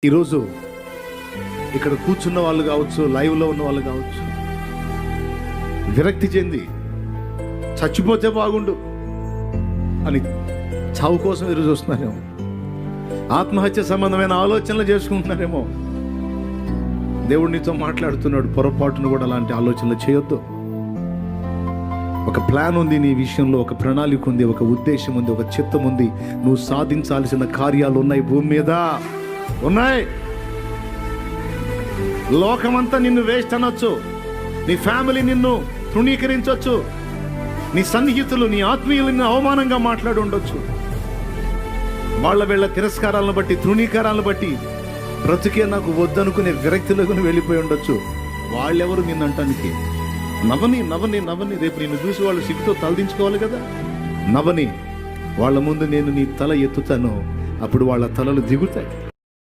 ఈరోజు ఇక్కడ కూర్చున్న వాళ్ళు కావచ్చు, లైవ్లో ఉన్న వాళ్ళు కావచ్చు, విరక్తి చెంది చచ్చిపోతే బాగుండు అని చావు కోసం ఎదురు చూస్తున్నారేమో, ఆత్మహత్య సంబంధమైన ఆలోచనలు చేసుకుంటున్నారేమో. దేవుడు నీతో మాట్లాడుతున్నాడు, పొరపాటును కూడా అలాంటి ఆలోచనలు చేయొద్దు. ఒక ప్లాన్ ఉంది నీ విషయంలో, ఒక ప్రణాళిక ఉంది, ఒక ఉద్దేశం ఉంది, ఒక చిత్తం ఉంది. నువ్వు సాధించాల్సిన కార్యాలు ఉన్నాయి, భూమి మీద ఉన్నాయి. లోకమంతా నిన్ను వేస్ట్ అనొచ్చు, నీ ఫ్యామిలీ నిన్ను తృణీకరించవచ్చు, నీ సన్నిహితులు, నీ ఆత్మీయులు నిన్ను అవమానంగా మాట్లాడి ఉండొచ్చు. వీళ్ళ తిరస్కారాలను బట్టి, తృణీకారాలను బట్టి బ్రతుకే నాకు వద్దనుకునే విరక్తిలోకి వెళ్ళిపోయి ఉండొచ్చు. వాళ్ళెవరు నిన్నంటానికి? నవని రేపు నిన్ను చూసి వాళ్ళు సిగ్గుతో తలదించుకోవాలి కదా. నవని వాళ్ళ ముందు నేను నీ తల ఎత్తుతాను, అప్పుడు వాళ్ళ తలలు దిగుతాయి.